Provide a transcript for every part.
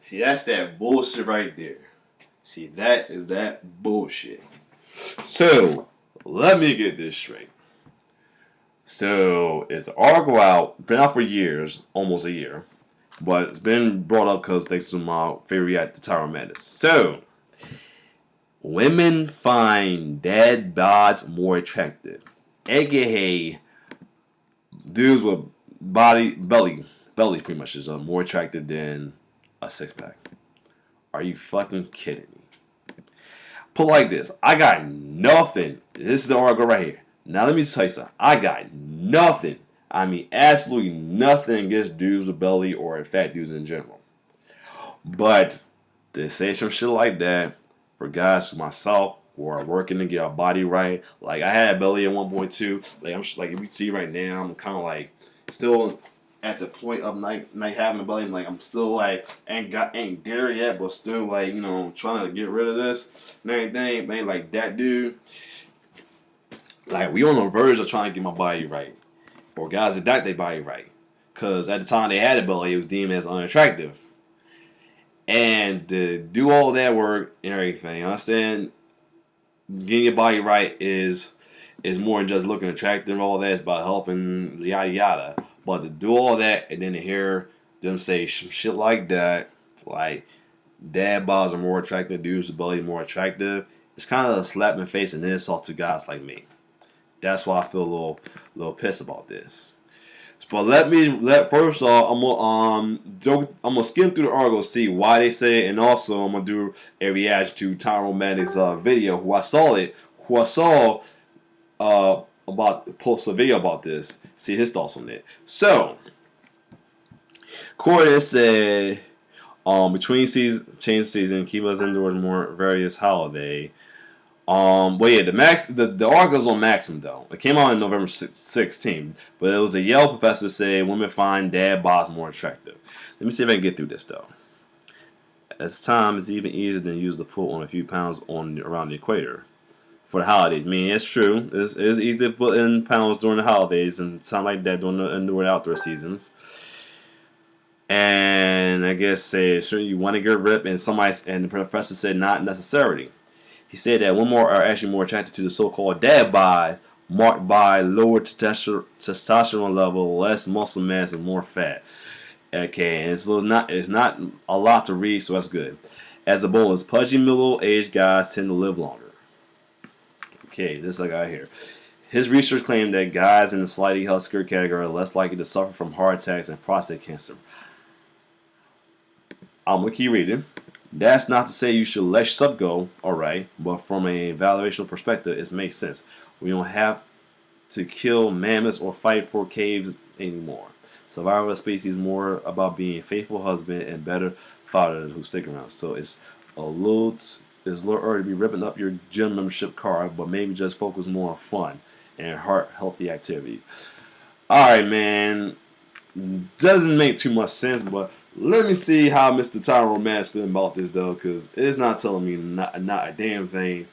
See, that's that bullshit right there. See, that is that bullshit. So, let me get this straight. So, it's an article out, been out for years, almost a year. But it's been brought up because thanks to my favorite actor, Tyrone Magnus. So, women find dad bods more attractive. AKA, dudes with belly pretty much is more attractive than a six pack. Are you fucking kidding me? Put like this, I got nothing. This is the article right here. Now let me tell you something. I got nothing. I mean, absolutely nothing against dudes with belly or fat dudes in general. But to say some shit like that for guys like myself who are working to get our body right, like I had a belly at 1.2. Like I'm like if you see right now, I'm kind of like still at the point of not having a belly. Like I'm still like ain't there yet, but still like trying to get rid of this and everything. Man, like that dude. Like we on the verge of trying to get my body right, or guys that got their body right, because at the time they had a belly, it was deemed as unattractive. And to do all that work and everything, I understand getting your body right is more than just looking attractive and all that. It's about helping yada yada. But to do all that and then to hear them say some shit like that, like dad bods are more attractive, dudes with belly more attractive, it's kind of a slap in the face and insult to guys like me. That's why I feel a little pissed about this. But first off, I'm gonna skim through the article, see why they say it, and also I'm gonna do a reaction to Tyrone Magnus' video. Who I saw post a video about this. See his thoughts on it. So, Corey said, between seasons, change season, keep us indoors more various holiday. But yeah, the article's on Maxim though. It came out on November 16th, but it was a Yale professor saying women find dad bods more attractive. Let me see if I can get through this though. As time is even easier than use to put on a few pounds around the equator for the holidays. I mean, it's true. It's easy to put in pounds during the holidays and time like that during the indoor and outdoor seasons. And I guess say sure you want to get ripped, and the professor said not necessarily. He said that women are actually more attracted to the so-called dad bod, marked by lower testosterone level, less muscle mass, and more fat. Okay, and so it's not a lot to read, so that's good. As a bonus, pudgy middle-aged guys tend to live longer. Okay, this I got here. His research claimed that guys in the slightly healthier category are less likely to suffer from heart attacks and prostate cancer. I'm gonna keep reading. That's not to say you should let yourself go, alright, but from a valuational perspective, it makes sense. We don't have to kill mammoths or fight for caves anymore. Survival of the species is more about being a faithful husband and better father who stick around. So it's a little early to be ripping up your gym membership card, but maybe just focus more on fun and healthy activity. Alright, man. Doesn't make too much sense, but let me see how Mr. Tyrone Magnus feeling about this though, because it's not telling me not a damn thing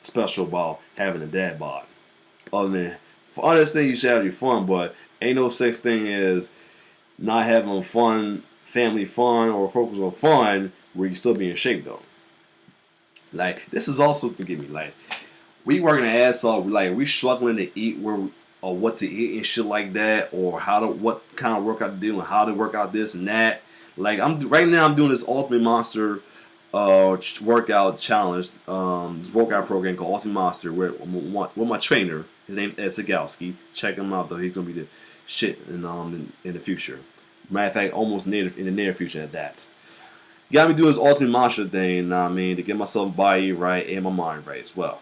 special about having a dad bod. Other than for understand you should have your fun, but ain't no such thing as not having fun, family fun, or focus on fun where you still be in shape though. Like this is also forgive me, like we working our ass off, like we struggling to eat or what to eat and shit like that, or what kind of workout to do and how to work out this and that. Like right now I'm doing this Ultimate Monster workout challenge, this workout program called Ultimate Monster with my trainer. His name's Ed Sigalski. Check him out though. He's gonna be the shit in the future. Matter of fact, almost in the near future at that. You got me doing this Ultimate Monster thing, you know what I mean, to get myself body right and my mind right as well.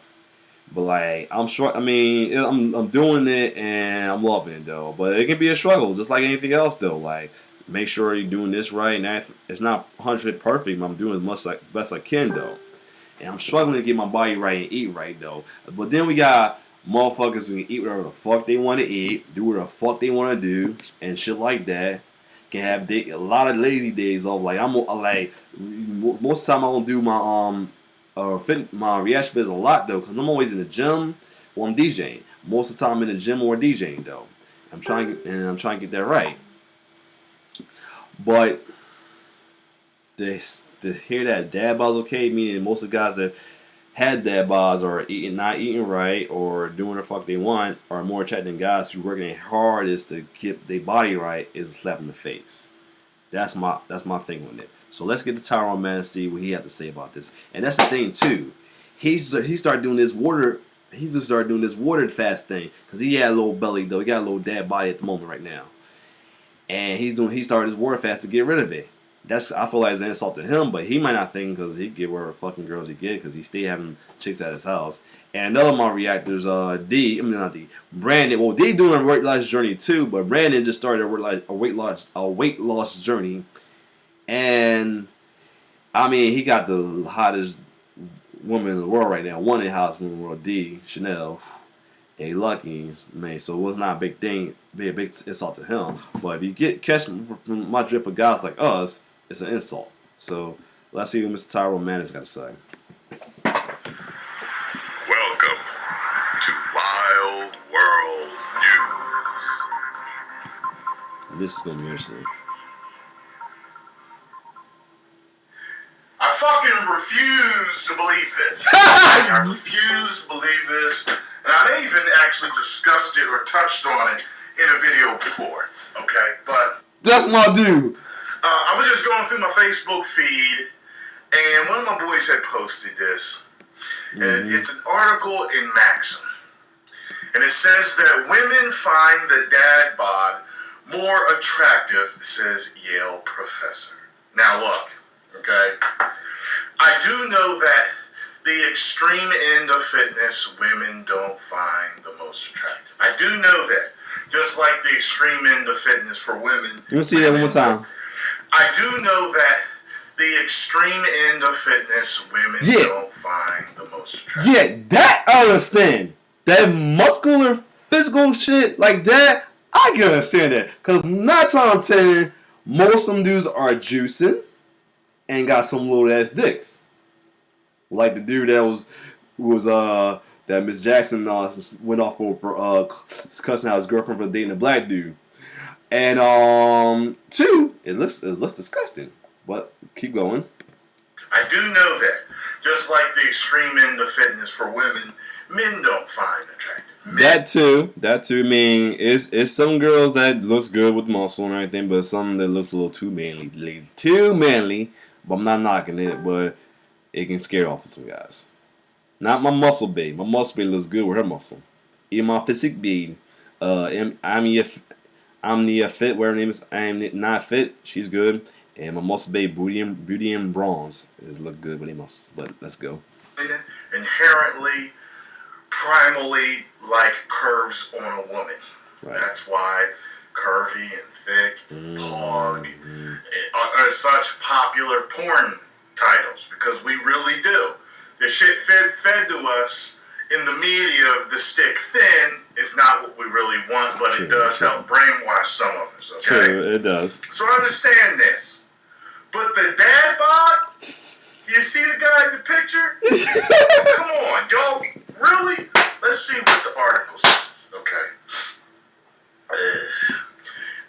But like I'm sure, I mean, I'm doing it and I'm loving it though. But it can be a struggle, just like anything else though. Like make sure you're doing this right. And it's not 100% perfect, but I'm doing as much best I can though. And I'm struggling to get my body right and eat right though. But then we got motherfuckers who can eat whatever the fuck they want to eat, do whatever the fuck they want to do, and shit like that. Can have a lot of lazy days off. Like I'm like most of the time I don't do my my reaction vids a lot though, because I'm always in the gym or I'm DJing. Most of the time I'm in the gym or DJing though. I'm trying to get that right. But to hear that dad bod's okay, meaning most of the guys that had dad bods are not eating right or doing the fuck they want, are more attracted than guys who working their hardest to keep their body right, is a slap in the face. That's my thing on it. So let's get to Tyrone Magnus, see what he had to say about this. And that's the thing too. He started doing this water. He just started doing this water fast thing because he had a little belly though. He got a little dad body at the moment right now, and he started his water fast to get rid of it. I feel like it's an insult to him, but he might not think because he get whatever fucking girls he get because he stay having chicks at his house. And another of my reactors, not D, Brandon. Well, D doing a weight loss journey too, but Brandon just started a weight loss journey, and I mean he got the hottest woman in the world right now. One in the house woman in the world, D, Chanel. Hey, lucky, man. So it was not a big thing, be a big insult to him. But if you catch my drift of guys like us, it's an insult. So let's see what Mr. Tyrone Magnus got to say. Welcome to Wild World News. This is gonna be interesting. I fucking refuse to believe this. I refuse to believe this. And I may even actually discussed it or touched on it in a video before. Okay, but that's my dude. I was just going through my Facebook feed, and one of my boys had posted this. And it's an article in Maxim. And it says that women find the dad bod more attractive, says Yale professor. Now look, okay? I do know that the extreme end of fitness women don't find the most attractive. I do know that. Just like the extreme end of fitness for women. Let me see that one more time. I do know that the extreme end of fitness women don't find the most attractive. Yeah, that I understand. That muscular, physical shit like that, I can understand that. Because 9 times out of 10, most of them dudes are juicing and got some little ass dicks. Like the dude that was that Miss Jackson went off for cussing out his girlfriend for dating a black dude. And 2, it looks disgusting. But keep going. I do know that. Just like the extreme end of fitness for women, men don't find attractive. That too. I mean, it's some girls that looks good with muscle and everything, but some that looks a little too manly. Too manly. But I'm not knocking it, but it can scare off some guys. Not my muscle babe. My muscle babe looks good with her muscle. Even my physique babe. I'm the fit, whatever her name is. I am not fit. She's good. And my muscle babe, Beauty and Bronze, is look good with her muscles. But let's go. Inherently, primally like curves on a woman. Right. That's why curvy and thick, pog, are such popular porn titles, because we really do. The shit fed to us in the media of the stick thin is not what we really want, but it does help brainwash some of us, okay? True, it does. So I understand this. But the dad bod, you see the guy in the picture? Come on, y'all, really? Let's see what the article says, okay?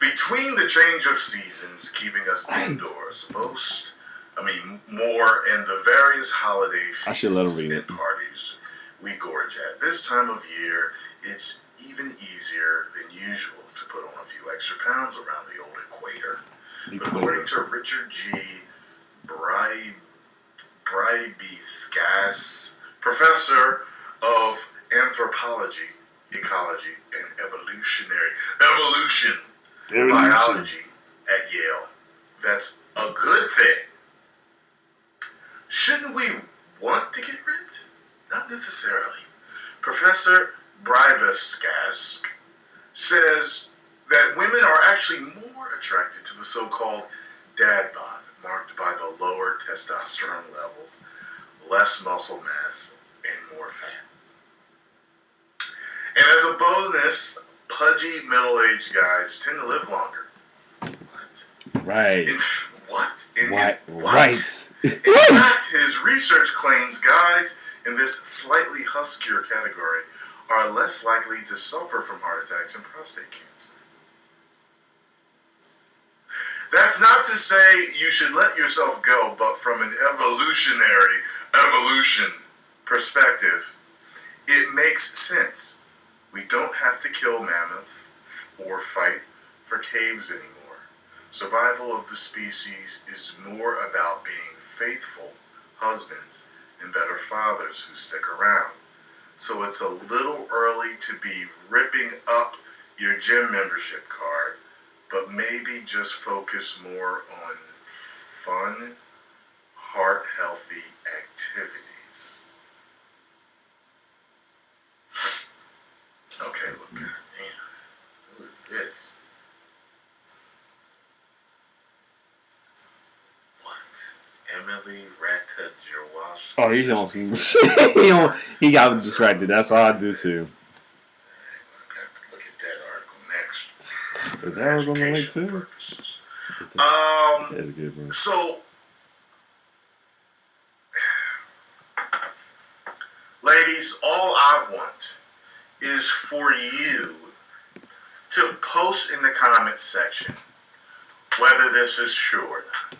Between the change of seasons keeping us indoors, more and the various holiday feasts and parties we gorge at. This time of year, it's even easier than usual to put on a few extra pounds around the old equator. But according to Richard G. Brybiskas, professor of anthropology, ecology, and evolution biology at Yale, that's a good thing. Shouldn't we want to get ripped? Not necessarily. Professor Brybiskas says that women are actually more attracted to the so-called dad bod, marked by the lower testosterone levels, less muscle mass, and more fat. And as a bonus, pudgy middle-aged guys tend to live longer. What? Right. Right. In fact, his research claims guys in this slightly huskier category are less likely to suffer from heart attacks and prostate cancer. That's not to say you should let yourself go, but from an evolution perspective, it makes sense. We don't have to kill mammoths or fight for caves anymore. Survival of the species is more about being faithful husbands and better fathers who stick around. So it's a little early to be ripping up your gym membership card, but maybe just focus more on fun, heart-healthy activities. Okay, well, goddamn, who is this? What? Emily Ratajkowski. Oh, he's on some shit. He got distracted. That's all I do too. I got to look at that article next. Is that article on the link too? Purposes. That's good, bro. So, ladies, all I want is for you to post in the comment section whether this is true or not.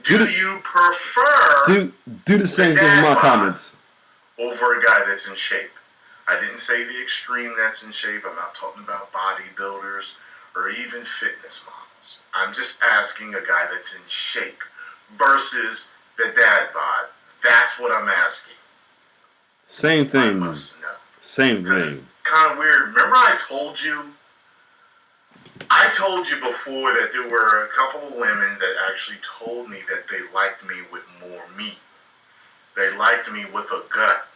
Do you prefer do the same thing in my comments over a guy that's in shape? I didn't say the extreme that's in shape. I'm not talking about bodybuilders or even fitness models. I'm just asking a guy that's in shape versus the dad bod. That's what I'm asking. Same thing. I must know. Same thing. It's kind of weird. Remember I told you before that there were a couple of women that actually told me that they liked me with more meat. They liked me with a gut.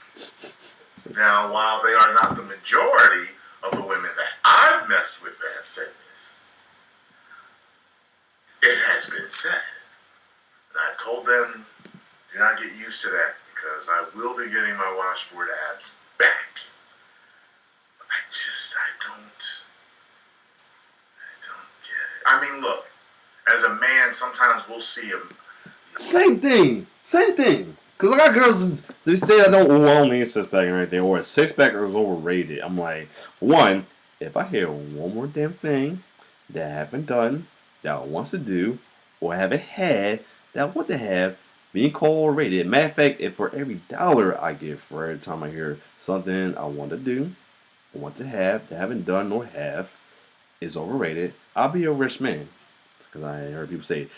Now, while they are not the majority of the women that I've messed with that have said this, it has been said. And I've told them, do not get used to that because I will be getting my washboard abs back. I don't get it. I mean, look, as a man, sometimes we'll see him. Same thing. Because I got girls they say I don't need a six-pack right there, or a six-pack is overrated. I'm like, one, if I hear one more damn thing that I haven't done, that I want to do, or I haven't had, that I want to have, being called overrated. Matter of fact, if for every dollar I give for every time I hear something I want to do, I want to have, that I haven't done nor have, is overrated, I'll be a rich man. Because I heard people say,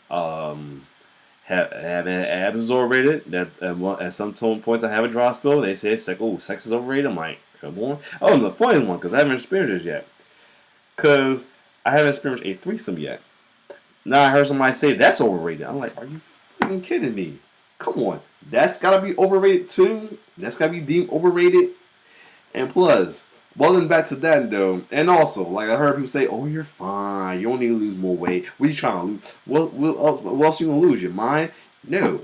having abs is overrated. That at some points I have a dry spell. They say sex is overrated. I'm like, come on. Oh, and the funny one, because I haven't experienced it yet. Because I haven't experienced a threesome yet. Now I heard somebody say that's overrated. I'm like, are you fucking kidding me? Come on, that's gotta be overrated too. That's gotta be deemed overrated. And plus, well, then back to that though, and also, like I heard people say, "Oh, you're fine. You don't need to lose more weight. What are you trying to lose? What else you gonna lose? Your mind? No,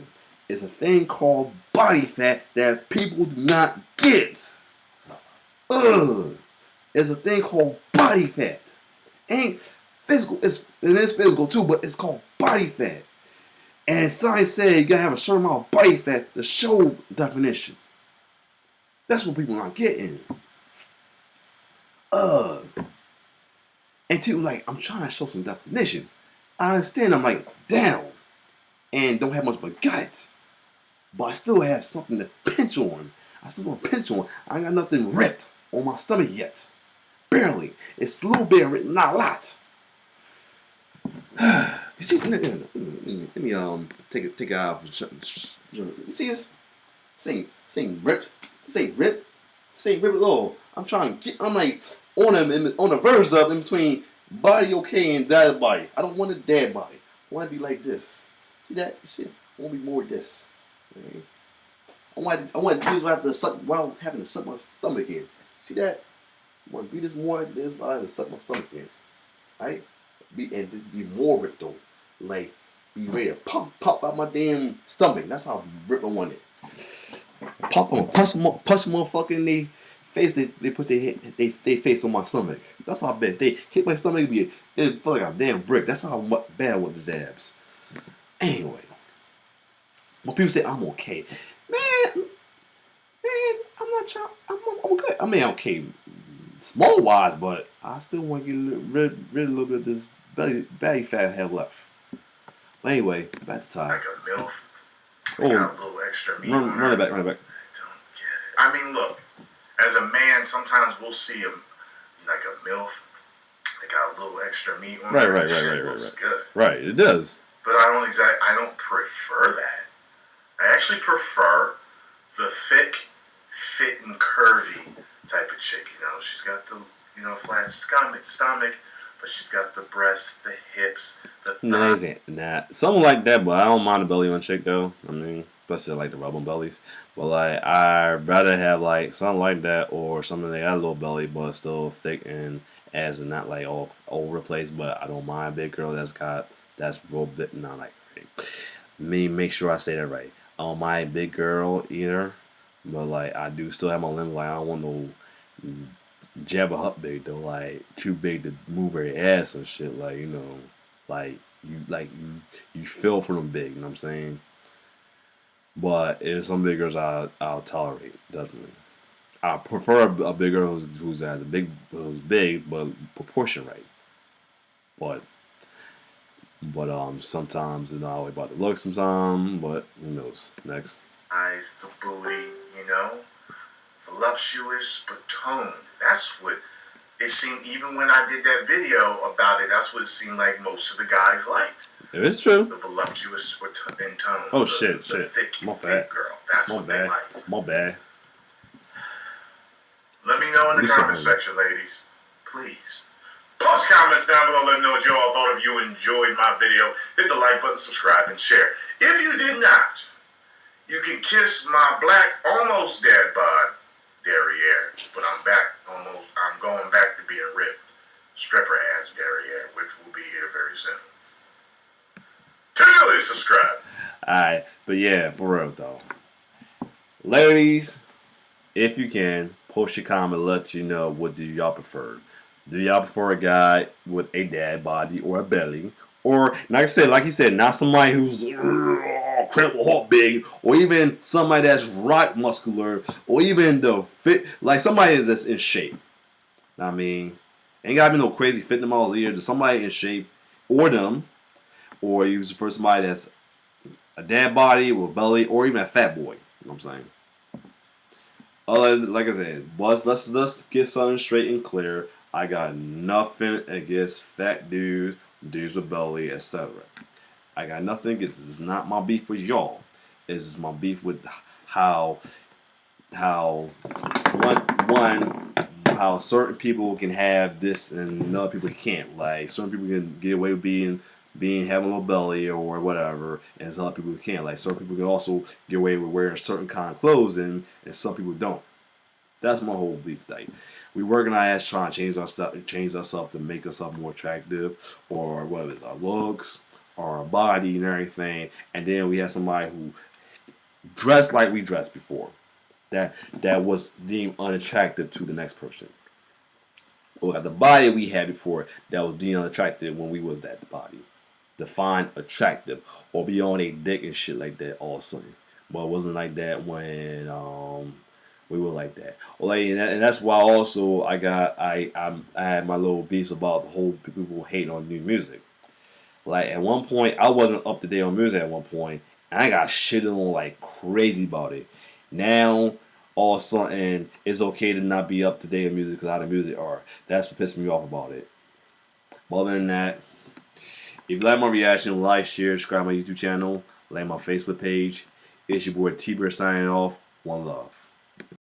it's a thing called body fat that people do not get. It's a thing called body fat. Ain't physical. It is physical too, but it's called body fat. And science said you gotta have a certain amount of body fat to show definition. That's what people not getting. And two, like, I'm trying to show some definition. I understand I'm like down and don't have much of a gut, but I still have something to pinch on. I ain't got nothing ripped on my stomach yet. Barely. It's a little bit ripped, not a lot. You see, let me take it out. You see this? Saying ripped. Say rip at all. I'm trying to get. I'm like on the verge of in between body okay and dad body. I don't want a dad body. I want to be like this. See that? You see? I want to be more this. Okay? I want to do this while having to suck my stomach in. See that? I want to be this more like this while having to suck my stomach in. Right? Be more ripped though. Like be ready to pop out my damn stomach. That's how ripped I want it. Punch motherfucker in their face. They put their face on my stomach. That's how bad they hit my stomach. It feel like a damn brick. That's how bad I want these abs. Anyway, when people say I'm okay, man, I'm not trying. I'm good. I mean, okay, small wise, but I still want to get rid of a little bit of this belly fat I have left. But anyway, back to Ty. Like a MILF. They Oh, got a little extra meat on run her. it back. I don't get it. I mean, look, as a man, sometimes we'll see like a MILF. They got a little extra meat on her. Right. Looks good. Right, it does. But I don't prefer that. I actually prefer the thick, fit, and curvy type of chick. You know, she's got the flat stomach, but she's got the breasts, the hips, the thigh. Nah, something like that. But I don't mind a belly on chick though. I mean, especially like the rubber bellies. But like, I'd rather have like something like that or something that got a little belly but still thick and ass and not like all over the place. But I don't mind a big girl that's real bit. Not like make sure I say that right. I don't mind a big girl either. But like, I do still have my limit. Like, I don't want no Jabba Hutt big though, like too big to move her ass and shit. Like, you feel for them big. You know what I'm saying? But if some big girls, I'll tolerate definitely. I prefer a big girl who's big but proportion right. But sometimes it's not always about the look. Sometimes, but who knows? Next. Eyes, the booty, voluptuous but toned. That's what it seemed. Even when I did that video about it, that's what it seemed like most of the guys liked. It is true. The voluptuous and toned. Oh, the shit. thick girl. That's what they liked. My bad. Let me know in the comment section, ladies. Please. Post comments down below. Let me know what you all thought. If you enjoyed my video, hit the like button, subscribe, and share. If you did not, you can kiss my black, almost dead bod derriere. But I'm going back to being ripped. Stripper ass derriere, which will be here very soon. Totally subscribe. Alright, but yeah, for real though. Ladies, if you can, post your comment, let you know what do y'all prefer. Do y'all prefer a guy with a dad body or a belly? Or, like he said, not somebody who's incredible hot big, or even somebody that's rock muscular, or even the fit, like somebody that's in shape. I mean, ain't gotta be no crazy fitness models either. Just somebody in shape, or them, or you prefer somebody that's a dad body with a belly, or even a fat boy. You know what I'm saying? Like I said, let's get something straight and clear. I got nothing against fat dudes with belly, etc. I got nothing against this. It's not my beef with y'all. This is my beef with how certain people can have this and other people can't. Like certain people can get away with having a little belly or whatever, and some other people can't. Like certain people can also get away with wearing certain kind of clothes and some people don't. That's my whole beef. Like, we working our ass trying to change ourselves to make ourselves more attractive, or whether it's our looks or our body and everything, and then we have somebody who dressed like we dressed before, that was deemed unattractive to the next person, or got the body we had before that was deemed unattractive when we was that body, defined attractive, or be on a dick and shit like that all of a sudden. But it wasn't like that when we were like that. Well, like, and that's why also I had my little beefs about the whole people hating on new music. Like at one point I wasn't up to date on music at one point, and I got shitted on like crazy about it. Now all of a sudden it's okay to not be up to date on music because how the music are. That's what pissed me off about it. But other than that, if you like my reaction, like, share, subscribe to my YouTube channel, like my Facebook page. It's your boy T-Bird signing off. One love.